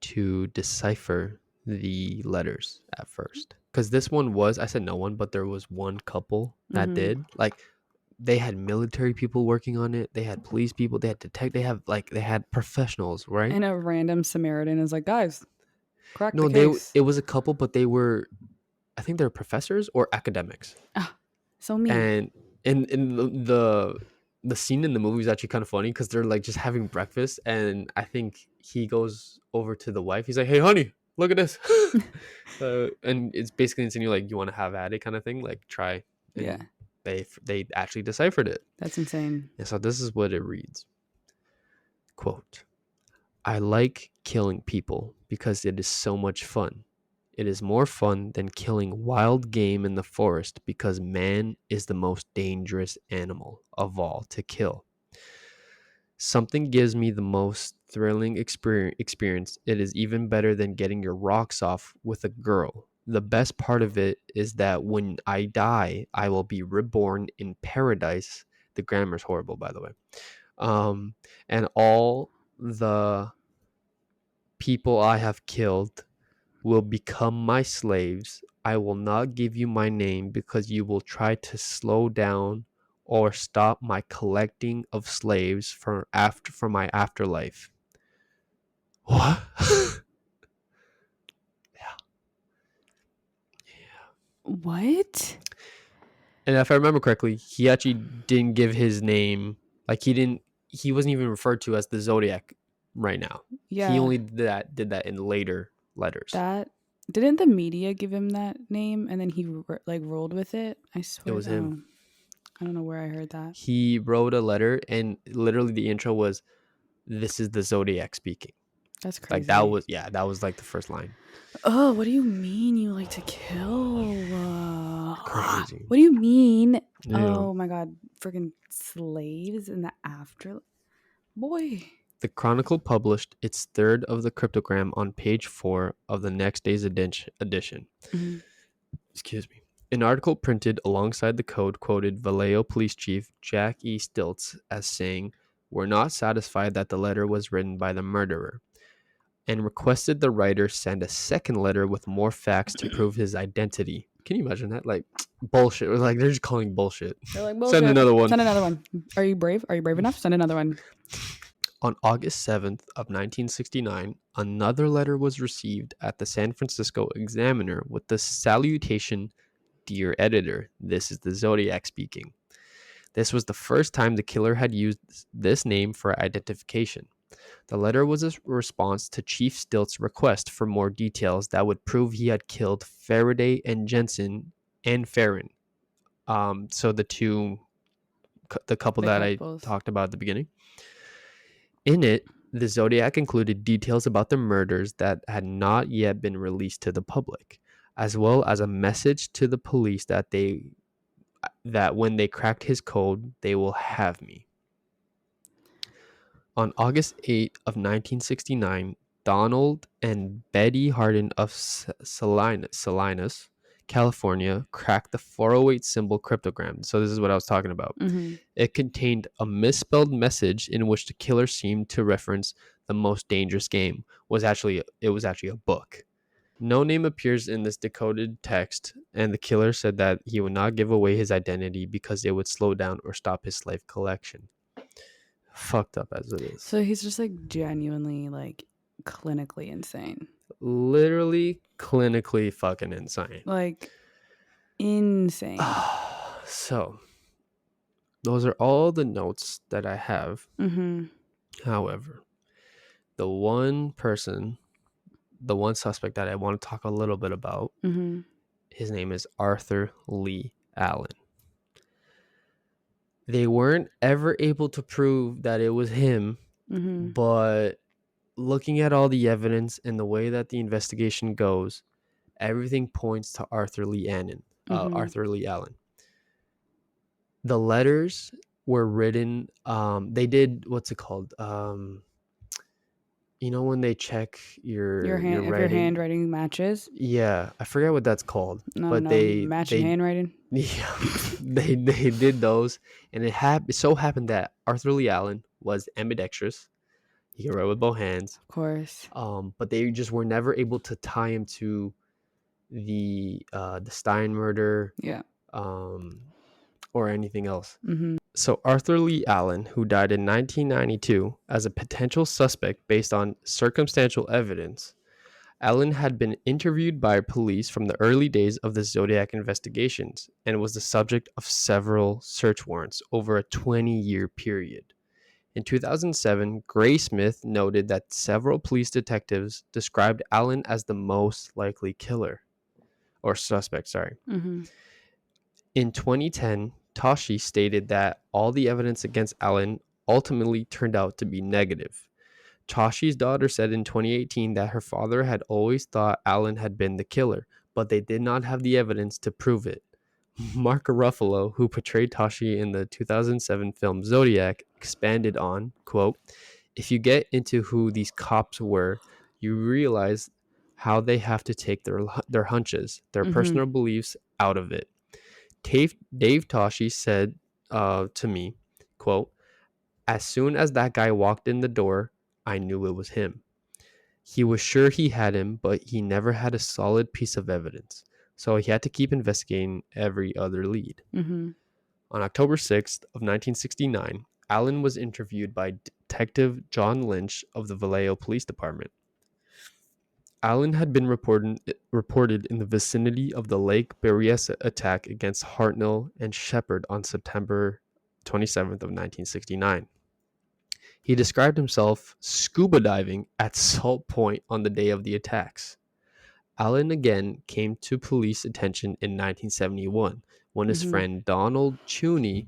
to decipher the letters at first, because this one was, I said no one, but there was one couple that did. Like, they had military people working on it, they had police people, they had professionals, right? And a random Samaritan is like, guys, crack No, the case. it was a couple, but they were, I think they're professors or academics. So mean. And in the scene in the movie is actually kind of funny, because they're like just having breakfast, and I think he goes over to the wife. He's like, "Hey, honey, look at this," and it's basically insinuating like, "You want to have at it," kind of thing. Like, try. And Yeah, they actually deciphered it. that's insane. And so this is what it reads. Quote: I like killing people because it is so much fun. It is more fun than killing wild game in the forest, because man is the most dangerous animal of all to kill. Something gives me the most thrilling experience. It is even better than getting your rocks off with a girl. The best part of it is that when I die, I will be reborn in paradise. The grammar's horrible, by the way. And all the people I have killed will become my slaves. I will not give you my name, because you will try to slow down or stop my collecting of for my afterlife. What? What? And if I remember correctly, he actually didn't give his name. Like, he wasn't even referred to as the Zodiac right now. Yeah. He only did that in later letters. That didn't the media give him that name and then he like rolled with it? I swear It was him. I don't know where I heard that. He wrote a letter, and literally the intro was, "This is the Zodiac speaking." That's crazy. Like, that was like the first line. Oh, what do you mean you like to kill? Crazy. What do you mean? Yeah. Oh my god, freaking slaves in the after. Boy. The Chronicle published its third of the cryptogram on page 4 of the next day's edition. Excuse me. An article printed alongside the code quoted Vallejo Police Chief Jack E. Stiltz as saying, were not satisfied that the letter was written by the murderer and requested the writer send a second letter with more facts to prove his identity. Can you imagine that? Like, bullshit. It was like, they're just calling bullshit. They're like, Send bullshit. another one. Send another one. Are you brave? Are you brave enough? Send another one. On August 7th of 1969, another letter was received at the San Francisco Examiner with the salutation, "Dear editor, this is the Zodiac speaking." This was the first time the killer had used this name for identification. The letter was a response to Chief Stilt's request for more details that would prove he had killed Faraday and Jensen and Farron. So the couple The that I couples. talked about at the beginning. In it, the Zodiac included details about the murders that had not yet been released to the public, as well as a message to the police that when they cracked his code, they will have me. On August 8th of 1969, Donald and Betty Hardin of Salinas, California, cracked the 408 symbol cryptogram. So this is what I was talking about. Mm-hmm. It contained a misspelled message in which the killer seemed to reference the most dangerous game. It was actually a book. No name appears in this decoded text, and the killer said that he would not give away his identity because it would slow down or stop his slave collection. Fucked up as it is. So he's just like genuinely like clinically insane. Literally clinically fucking insane. Like insane. So, those are all the notes that I have. Mm-hmm. However, the one suspect that I want to talk a little bit about, Mm-hmm. his name is Arthur Lee Allen. They weren't ever able to prove that it was him, Mm-hmm. but looking at all the evidence and the way that the investigation goes, everything points to Arthur Lee Allen. The letters were written. They did what's it called? When they check your If your writing. handwriting matches. Yeah, I forget what that's called, No, but matching they handwriting. yeah, they did those, and it so happened that Arthur Lee Allen was ambidextrous. He could write with both hands. Of course. But they just were never able to tie him to the Stein murder. Yeah. Or anything else. Mm-hmm. So Arthur Lee Allen, who died in 1992 as a potential suspect based on circumstantial evidence, Allen had been interviewed by police from the early days of the Zodiac investigations and was the subject of several search warrants over a 20-year period. In 2007, Gray Smith noted that several police detectives described Allen as the most likely killer, or suspect, sorry. Mm-hmm. In 2010, Tashi stated that all the evidence against Allen ultimately turned out to be negative. Tashi's daughter said in 2018 that her father had always thought Allen had been the killer, but they did not have the evidence to prove it. Mark Ruffalo, who portrayed Tashi in the 2007 film Zodiac, expanded on, quote, "If you get into who these cops were, you realize how they have to take their hunches, their Mm-hmm. personal beliefs out of it." Dave Tashi said to me, quote, "As soon as that guy walked in the door, I knew it was him. He was sure he had him, but he never had a solid piece of evidence. So he had to keep investigating every other lead." Mm-hmm. On October 6th of 1969, Allen was interviewed by Detective John Lynch of the Vallejo Police Department. Allen had been reported in the vicinity of the Lake Berryessa attack against Hartnell and Shepard on September 27th of 1969. He described himself scuba diving at Salt Point on the day of the attacks. Allen again came to police attention in 1971 when his Mm-hmm. friend Donald Cheney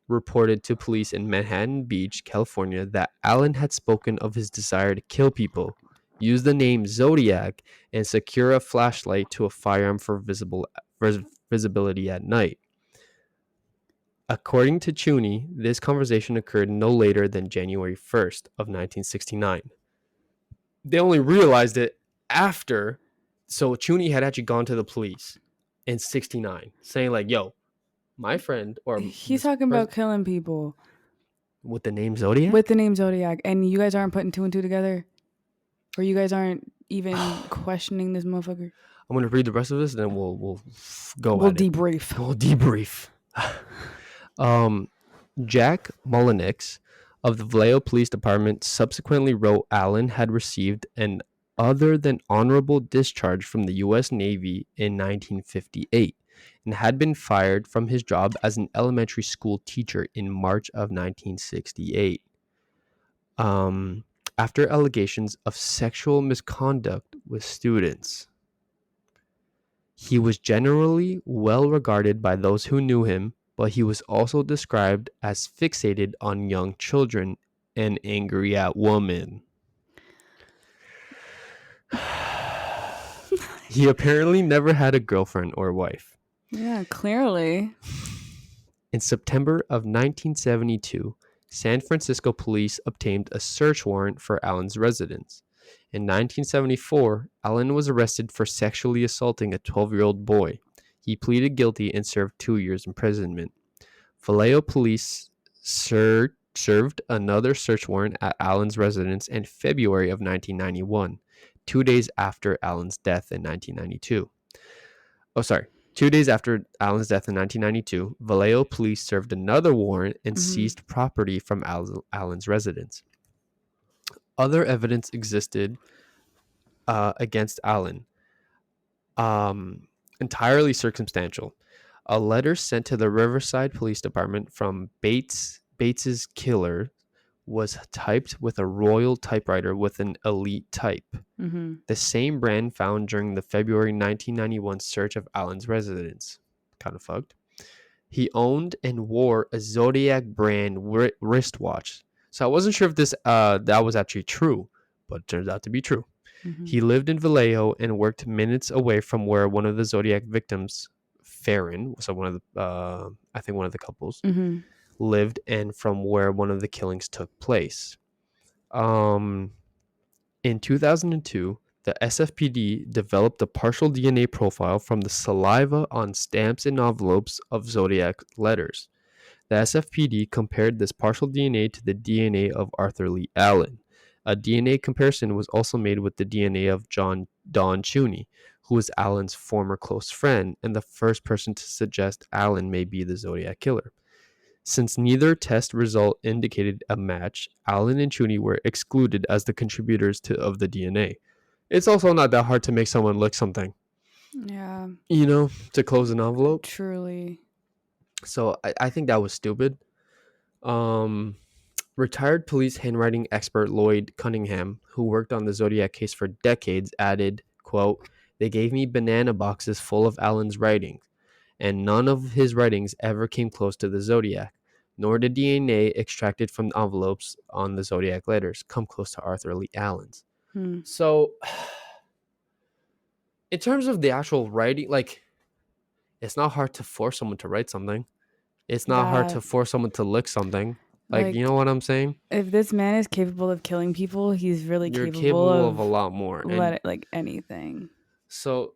reported to police in Manhattan Beach, California, that Allen had spoken of his desire to kill people, use the name Zodiac, and secure a flashlight to a firearm for visibility at night. According to Cheney, this conversation occurred no later than January 1st of 1969. They only realized it after, so Cheney had actually gone to the police in 69 saying like, yo, my friend or He's talking about killing people. With the name Zodiac? with the name Zodiac, and you guys aren't putting two and two together, or you guys aren't even questioning this motherfucker. I'm gonna read the rest of this, and then we'll go We'll at it. debrief. We'll debrief. um, Jack Mullenix of the Vallejo Police Department subsequently wrote Allen had received an other than honorable discharge from the U.S. Navy in 1958 and had been fired from his job as an elementary school teacher in March of 1968. Um, after allegations of sexual misconduct with students. He was generally well regarded by those who knew him, but he was also described as fixated on young children and angry at women. He apparently never had a girlfriend or wife. Yeah, clearly. In September of 1972, San Francisco police obtained a search warrant for Allen's residence. In 1974, Allen was arrested for sexually assaulting a 12-year-old boy. He pleaded guilty and served 2 years imprisonment. Vallejo police served another search warrant at Allen's residence in February of 1991, 2 days after Allen's death in 1992. Oh, sorry. 2 days after Allen's death in 1992, Vallejo police served another warrant and seized property from Allen's residence. Other evidence existed against Allen, entirely circumstantial. A letter sent to the Riverside Police Department from Bates's killer was typed with a Royal typewriter with an Elite type, the same brand found during the February 1991 search of Allen's residence. Kind of fucked. He owned and wore a Zodiac brand wristwatch. So I wasn't sure if this that was actually true, but it turns out to be true. He lived in Vallejo and worked minutes away from where one of the Zodiac victims, Farron, so one of the I think one of the couples, lived, and from where one of the killings took place. In 2002, the SFPD developed a partial DNA profile from the saliva on stamps and envelopes of Zodiac letters. The SFPD compared this partial DNA to the DNA of Arthur Lee Allen. A DNA comparison was also made with the DNA of Don Cheney, who was Allen's former close friend and the first person to suggest Allen may be the Zodiac Killer. Since neither test result indicated a match, Allen and Cheney were excluded as the contributors of the DNA. It's also not that hard to make someone lick something. Yeah. To close an envelope. Truly. So I think that was stupid. Retired police handwriting expert Lloyd Cunningham, who worked on the Zodiac case for decades, added, quote, "They gave me banana boxes full of Allen's writings, and none of his writings ever came close to the Zodiac, nor did DNA extracted from the envelopes on the Zodiac letters come close to Arthur Lee Allen's." So, in terms of the actual writing, like, it's not hard to force someone to write something. It's not hard to force someone to lick something. Like, you know what I'm saying? If this man is capable of killing people, he's really You're capable of a lot more. And like anything. so,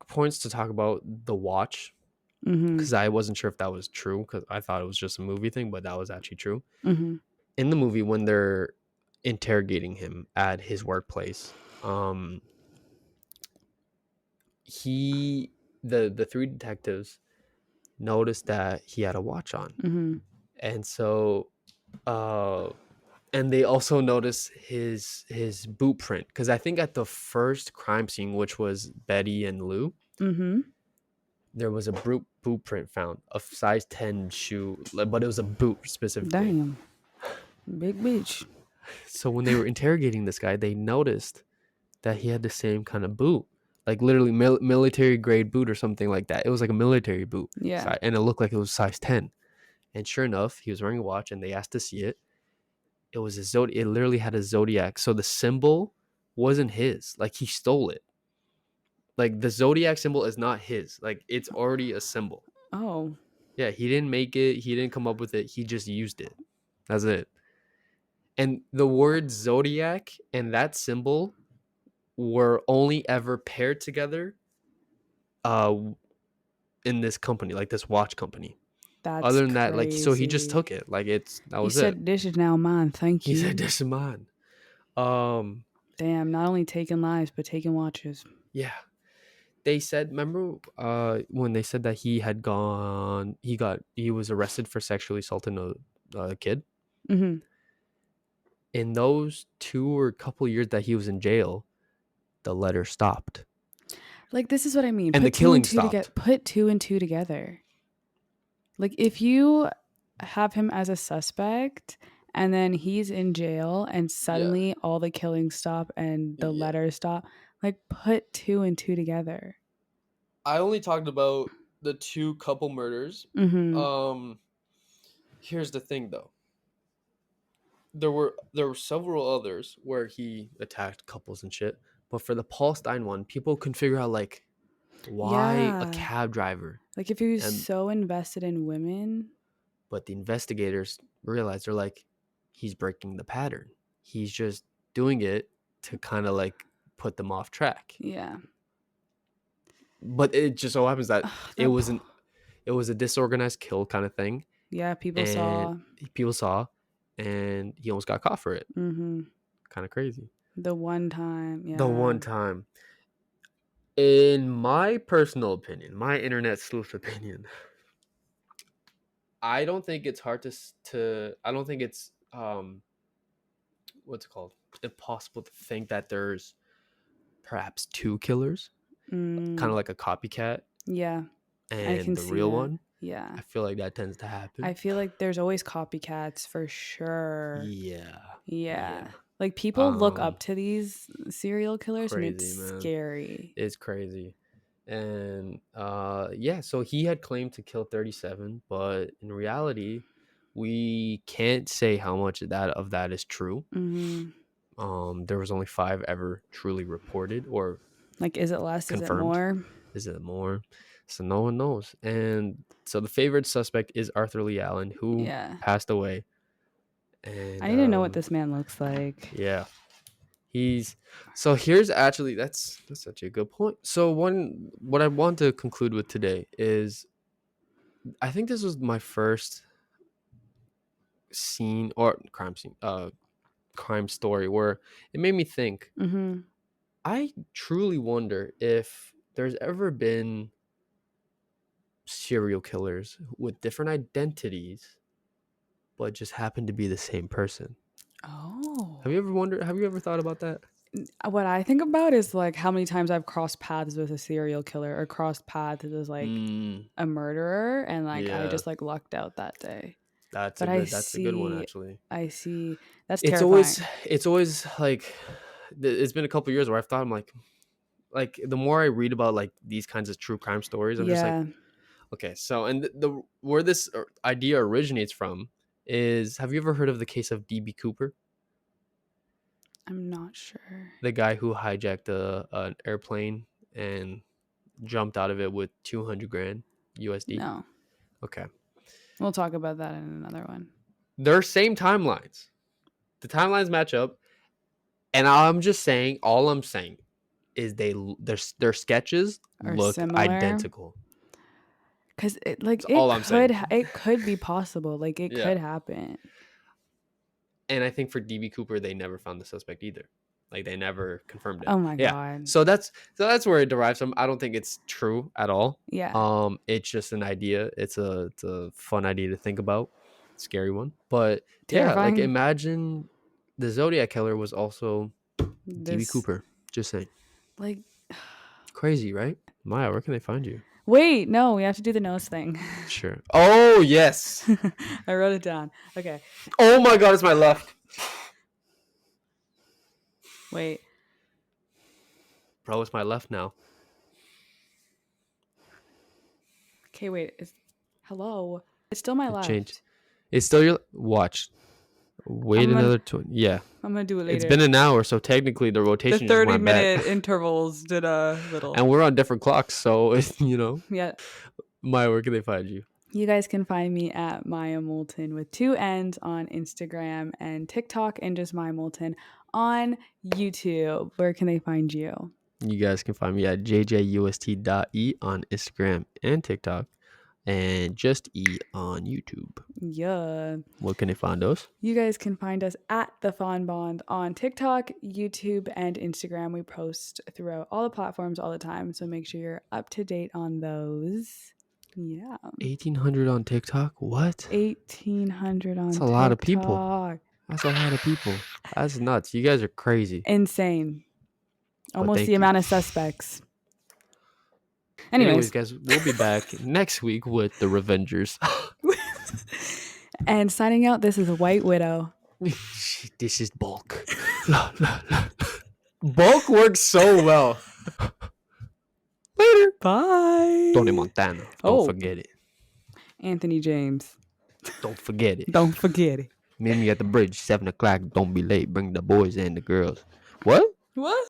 points to talk about the watch, because I wasn't sure if that was true, because I thought it was just a movie thing, but that was actually true. In the movie, when they're interrogating him at his workplace, the three detectives noticed that he had a watch on, and so and they also noticed his boot print, because I think at the first crime scene, which was Betty and Lou, there was a boot print found, a size 10 shoe, but it was a boot specifically. Damn. Big bitch. So when they were interrogating this guy, they noticed that he had the same kind of boot, like literally military grade boot or something like that. It was like a military boot. Yeah. And it looked like it was size 10. And sure enough, he was wearing a watch, and they asked to see it. It was a Zodiac. It literally had a Zodiac. So the symbol wasn't his. Like, he stole it. Like, the Zodiac symbol is not his. Like, it's already a symbol. Oh. Yeah, he didn't make it. He didn't come up with it. He just used it. That's it. And the word Zodiac and that symbol were only ever paired together in this company, like this watch company. That's Other than that, like, so he just crazy. took it. Like, that He was it. said, "This is now mine. Thank He said, you." "This is mine." Um, Damn, not only taking lives, but taking watches. yeah. They said, remember, when they said that he was arrested for sexually assaulting a kid. Hmm. In those 2 or couple years that he was in jail, the letter stopped Like, this is what I mean. and the Put two and killing two together. stopped. Put two and two together. Like, if you have him as a suspect and then he's in jail and Yeah, suddenly all the killings stop and the yeah. letters stop, like, put two and two together. I only talked about the 2 couple murders. Hmm. Um, Here's the thing, though. There were several others where he attacked couples and shit. But for the Paul Stein one, people couldn't figure out, like, why a Yeah. cab driver. Like, if he was And so invested in women. but the investigators realized, they're like, he's breaking the pattern. He's just doing it to kind of like put them off track. Yeah. But it just so happens that Ugh, it was an it was a disorganized kill kind of thing, yeah, people and saw. people saw, and he almost got caught for it. Hmm. Kind of crazy. The one time. The Yeah. one time, in my personal opinion, my internet sleuth opinion, I don't think it's hard to. I don't think it's what's it called, impossible to think that there's perhaps 2 killers, kind Mm, of like a copycat, yeah. I and can the see real that. one. Yeah. I feel like that tends to I happen. feel like there's always copycats for sure. Yeah, Yeah. yeah. Like people look Um, up to these serial killers and it's Crazy, man. scary. It's crazy. And yeah, so he had claimed to kill 37, but in reality, we can't say how much of that is true. Hmm. There was only 5 ever truly reported or Like, is it less? Is it confirmed. more? Is it more? So no one knows. And so the favorite suspect is Arthur Lee Allen, who Yeah. passed away. I And need to know what this man looks like. yeah, he's so here's actually that's such a good point. So what I want to conclude with today is, I think this was my first scene or crime story where it made me think. Hmm. I truly wonder if there's ever been serial killers with different identities but just happen to be the same person. Oh. Have you ever thought about that? What I think about is like how many times I've crossed paths with a serial killer or crossed paths with like Mm, a murderer and like I yeah, just like lucked out that day. that's a But good one actually. I see that's It's always terrifying. it's always like it's been a couple years where I've thought, I'm like the more I read about like these kinds of true crime stories, I'm just like, Yeah, okay, so and the where this idea originates from is, have you ever heard of the case of DB Cooper, I'm not sure. the guy who hijacked an airplane and jumped out of it with 200 grand USD? No. Okay, We'll talk about that in another one. they're same timelines. The timelines match up, and all I'm saying is their sketches Or look similar. identical. Cause it like That's all I'm saying. it could be possible. Like it Yeah. could happen. And I think for DB Cooper, they never found the suspect either. Like, they never confirmed it. Oh my Yeah. god. So that's where it derives from. I don't think it's true at all. Yeah. It's just an idea. It's a fun idea to think about. Scary one. But yeah, like, Terrifying. imagine the Zodiac Killer was also DB This Cooper. Just saying. like Crazy, right? Maya, where can they find you? wait, no, we have to do the nose thing. Sure. Oh, yes. I wrote it down. Okay. Oh my God, it's my left. Wait. Bro, it's my left now. Okay, wait. Hello. It's still my It left. changed. It's still your watch. Wait I'm gonna another 20. Yeah. I'm gonna do it It's later. been an hour, so technically the The rotation just 30 went back. minute intervals did a little. And we're on different clocks, so Yeah. Maya, where can they find you? You guys can find me at Maya Moulton with 2 N's on Instagram and TikTok, and just Maya Moulton on YouTube. Where can they find you? You guys can find me at jjust.e on Instagram and TikTok. and Just Eat on YouTube. Yeah. What can they find us? You guys can find us at The Fawn Bond on TikTok, YouTube, and Instagram. We post throughout all the platforms all the time, so make sure you're up to date on those. Yeah. 1,800 on TikTok? What? 1,800 That's on a lot of people. TikTok. That's a lot of people. That's nuts. You guys are crazy. Insane. But Almost the thank you. amount of suspects. Anyways, Anyways. guys, we'll be back next week with the Revengers. And signing out, this is White Widow. This is Bulk. Bulk works so well. Later. Bye. Tony Montana. Don't forget it. Anthony James. Don't forget it. Don't forget it. Meet me at the bridge, 7 o'clock. Don't be late. Bring the boys and the girls. What? What?